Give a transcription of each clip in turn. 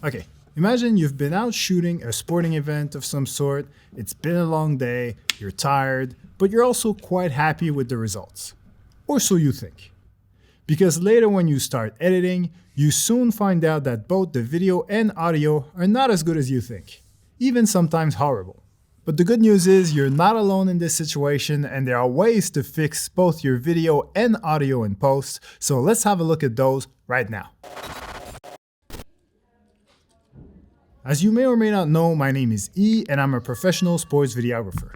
Okay, imagine you've been out shooting a sporting event of some sort, it's been a long day, you're tired, but you're also quite happy with the results. Or so you think. Because later when you start editing, you soon find out that both the video and audio are not as good as you think, even sometimes horrible. But the good news is you're not alone in this situation and there are ways to fix both your video and audio in post, so let's have a look at those right now. As you may or may not know, my name is E and I'm a professional sports videographer.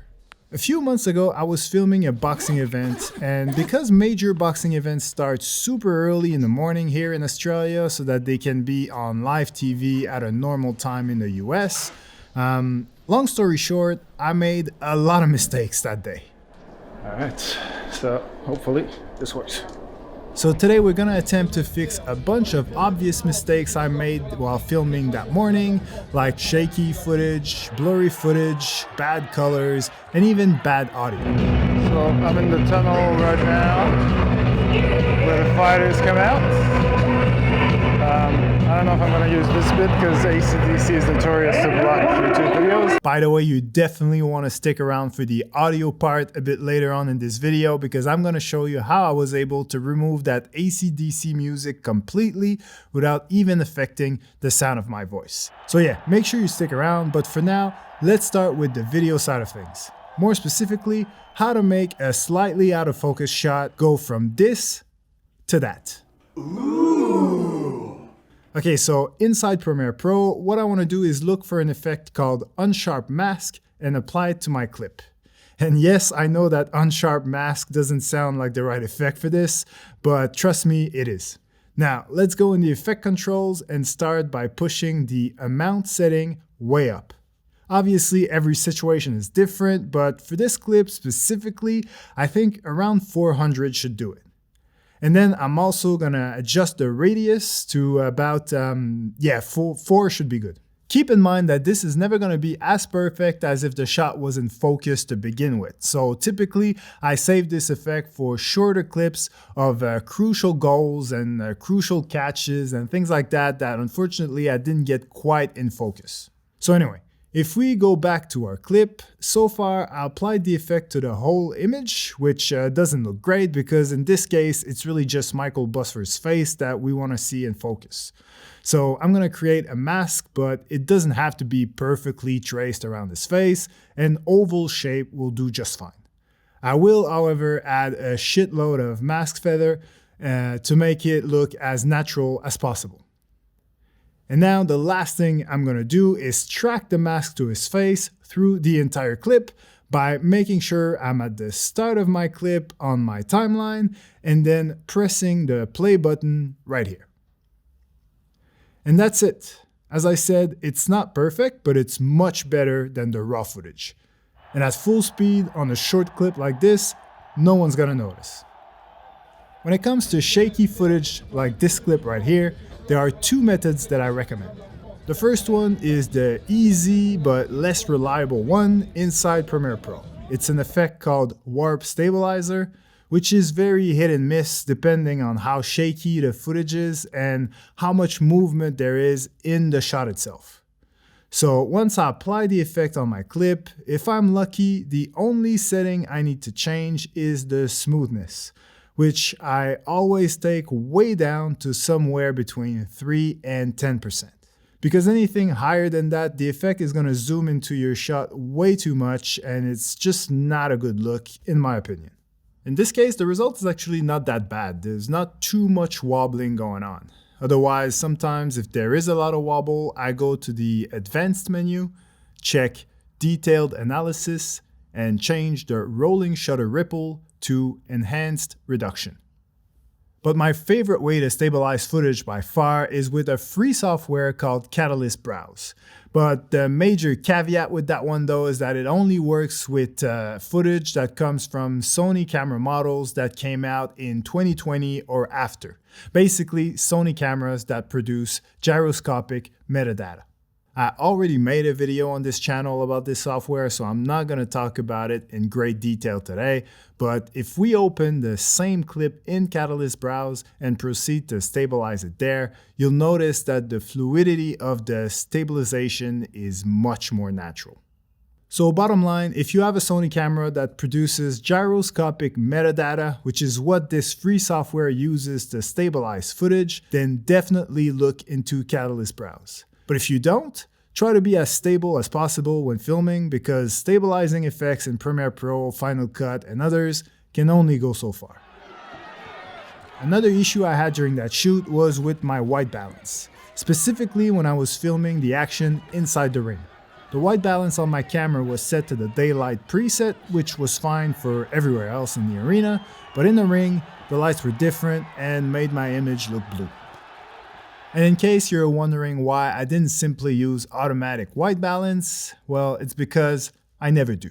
A few months ago, I was filming a boxing event, and because major boxing events start super early in the morning here in Australia so that they can be on live TV at a normal time in the US, long story short, I made a lot of mistakes that day. Alright, so hopefully this works. So today we're gonna attempt to fix a bunch of obvious mistakes I made while filming that morning, like shaky footage, blurry footage, bad colors, and even bad audio. So I'm in the tunnel right now where the fighters come out. I don't know if I'm going to use this bit because AC/DC is notorious to block YouTube videos. By the way, you definitely want to stick around for the audio part a bit later on in this video because I'm going to show you how I was able to remove that AC/DC music completely without even affecting the sound of my voice. So yeah, make sure you stick around, but for now, let's start with the video side of things. More specifically, how to make a slightly out of focus shot go from this to that. Ooh. Okay, so inside Premiere Pro, what I want to do is look for an effect called Unsharp Mask and apply it to my clip. And yes, I know that Unsharp Mask doesn't sound like the right effect for this, but trust me, it is. Now, let's go in the effect controls and start by pushing the amount setting way up. Obviously, every situation is different, but for this clip specifically, I think around 400 should do it. And then I'm also gonna adjust the radius to about, 4 should be good. Keep in mind that this is never gonna be as perfect as if the shot was in focus to begin with. So typically, I save this effect for shorter clips of crucial goals and crucial catches and things like that that unfortunately I didn't get quite in focus. So anyway, if we go back to our clip, so far I applied the effect to the whole image, which doesn't look great because in this case, it's really just Michael Buffer's face that we want to see in focus. So I'm going to create a mask, but it doesn't have to be perfectly traced around his face. An oval shape will do just fine. I will, however, add a shitload of mask feather to make it look as natural as possible. And now the last thing I'm gonna do is track the mask to his face through the entire clip by making sure I'm at the start of my clip on my timeline and then pressing the play button right here. And that's it. As I said, it's not perfect, but it's much better than the raw footage. And at full speed on a short clip like this, no one's gonna notice. When it comes to shaky footage like this clip right here, there are two methods that I recommend. The first one is the easy but less reliable one inside Premiere Pro. It's an effect called Warp Stabilizer, which is very hit and miss depending on how shaky the footage is and how much movement there is in the shot itself. So once I apply the effect on my clip, if I'm lucky, the only setting I need to change is the smoothness, which I always take way down to somewhere between 3 and 10%. Because anything higher than that, the effect is going to zoom into your shot way too much and it's just not a good look in my opinion. In this case, the result is actually not that bad. There's not too much wobbling going on. Otherwise, sometimes if there is a lot of wobble, I go to the advanced menu, check detailed analysis, and change the rolling shutter ripple to enhanced reduction. But my favorite way to stabilize footage by far is with a free software called ARTLIST Browse. But the major caveat with that one though is that it only works with footage that comes from Sony camera models that came out in 2020 or after. Basically, Sony cameras that produce gyroscopic metadata. I already made a video on this channel about this software, so I'm not going to talk about it in great detail today, but if we open the same clip in Catalyst Browse and proceed to stabilize it there, you'll notice that the fluidity of the stabilization is much more natural. So bottom line, if you have a Sony camera that produces gyroscopic metadata, which is what this free software uses to stabilize footage, then definitely look into Catalyst Browse. But if you don't, try to be as stable as possible when filming, because stabilizing effects in Premiere Pro, Final Cut, and others can only go so far. Another issue I had during that shoot was with my white balance, specifically when I was filming the action inside the ring. The white balance on my camera was set to the daylight preset, which was fine for everywhere else in the arena, but in the ring, the lights were different and made my image look blue. And in case you're wondering why I didn't simply use automatic white balance, well, it's because I never do.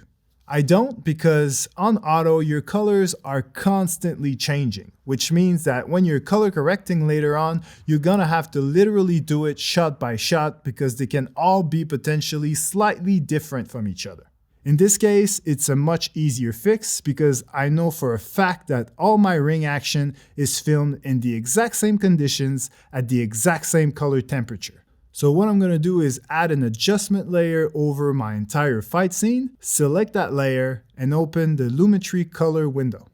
I don't because on auto, your colors are constantly changing, which means that when you're color correcting later on, you're gonna have to literally do it shot by shot because they can all be potentially slightly different from each other. In this case, it's a much easier fix because I know for a fact that all my ring action is filmed in the exact same conditions at the exact same color temperature. So what I'm going to do is add an adjustment layer over my entire fight scene, select that layer, and open the Lumetri color window.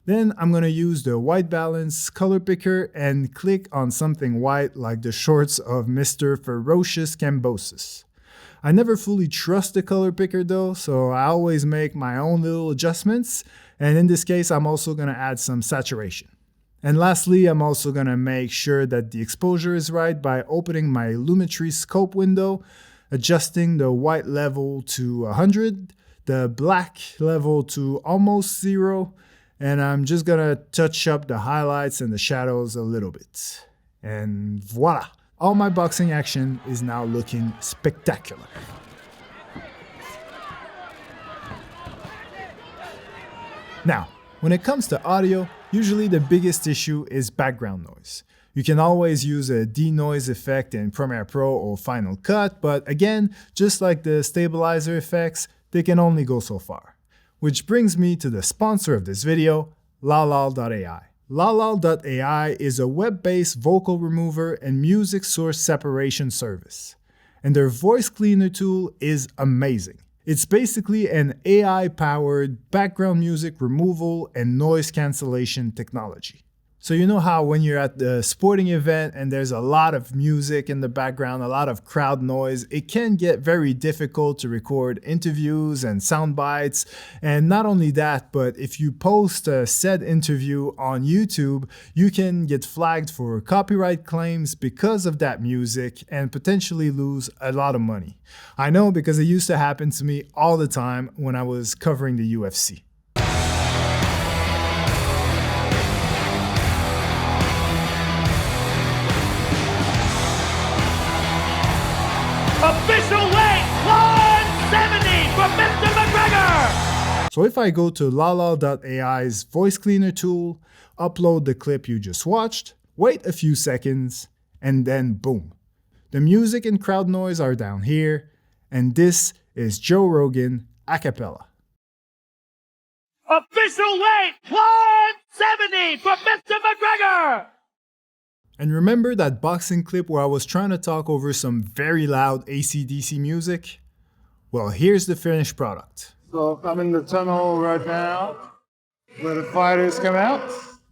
Then I'm going to use the white balance color picker and click on something white like the shorts of Mr. Ferocious Cambosis. I never fully trust the color picker though, so I always make my own little adjustments, and in this case I'm also going to add some saturation. And lastly, I'm also going to make sure that the exposure is right by opening my Lumetri scope window, adjusting the white level to 100, the black level to almost 0, and I'm just going to touch up the highlights and the shadows a little bit. And voila! All my boxing action is now looking spectacular. Now, when it comes to audio, usually the biggest issue is background noise. You can always use a denoise effect in Premiere Pro or Final Cut, but again, just like the stabilizer effects, they can only go so far. Which brings me to the sponsor of this video, lalal.ai. lalal.ai is a web-based vocal remover and music source separation service. And their voice cleaner tool is amazing. It's basically an AI-powered background music removal and noise cancellation technology. So you know how when you're at the sporting event and there's a lot of music in the background, a lot of crowd noise, it can get very difficult to record interviews and sound bites. And not only that, but if you post a said interview on YouTube, you can get flagged for copyright claims because of that music and potentially lose a lot of money. I know because it used to happen to me all the time when I was covering the UFC. Official weight 170 for Mr. McGregor! So if I go to lalal.ai's voice cleaner tool, upload the clip you just watched, wait a few seconds, and then boom. The music and crowd noise are down here, and this is Joe Rogan a cappella. Official weight 170 for Mr. McGregor! And remember that boxing clip where I was trying to talk over some very loud AC/DC music? Well, here's the finished product. So I'm in the tunnel right now where the fighters come out.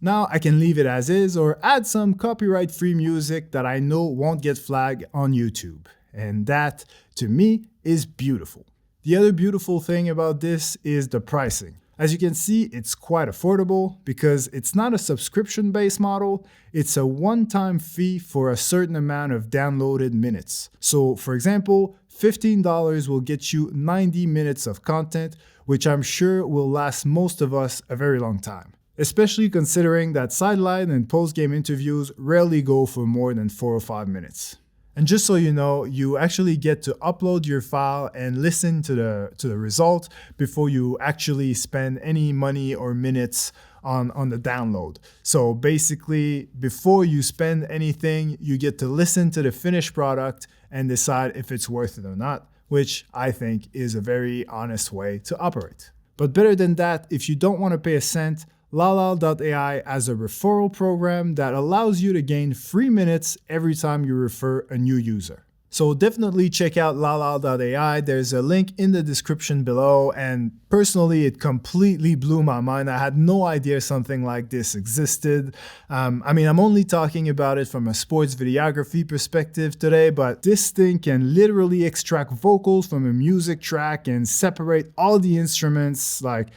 Now I can leave it as is or add some copyright-free music that I know won't get flagged on YouTube. And that, to me, is beautiful. The other beautiful thing about this is the pricing. As you can see, it's quite affordable because it's not a subscription-based model, it's a one-time fee for a certain amount of downloaded minutes. So for example, $15 will get you 90 minutes of content, which I'm sure will last most of us a very long time. Especially considering that sideline and post-game interviews rarely go for more than 4 or 5 minutes. And just so you know, you actually get to upload your file and listen to the result before you actually spend any money or minutes on the download. So basically, before you spend anything, you get to listen to the finished product and decide if it's worth it or not, which I think is a very honest way to operate. But better than that, if you don't want to pay a cent, LaLa.ai has a referral program that allows you to gain free minutes every time you refer a new user. So definitely check out LaLa.ai. There's a link in the description below, and personally it completely blew my mind. I had no idea something like this existed. I'm only talking about it from a sports videography perspective today, but this thing can literally extract vocals from a music track and separate all the instruments, like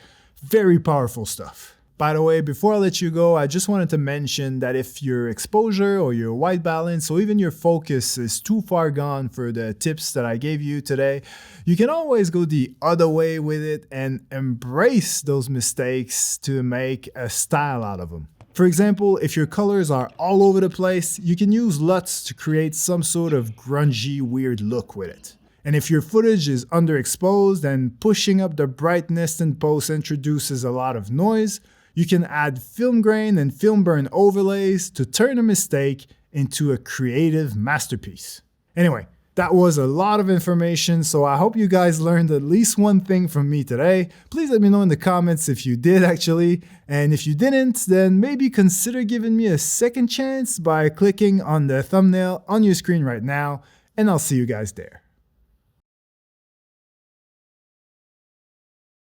very powerful stuff. By the way, before I let you go, I just wanted to mention that if your exposure or your white balance or even your focus is too far gone for the tips that I gave you today, you can always go the other way with it and embrace those mistakes to make a style out of them. For example, if your colors are all over the place, you can use LUTs to create some sort of grungy, weird look with it. And if your footage is underexposed and pushing up the brightness in post introduces a lot of noise, you can add film grain and film burn overlays to turn a mistake into a creative masterpiece. Anyway, that was a lot of information, so I hope you guys learned at least one thing from me today. Please let me know in the comments if you did actually, and if you didn't, then maybe consider giving me a second chance by clicking on the thumbnail on your screen right now, and I'll see you guys there.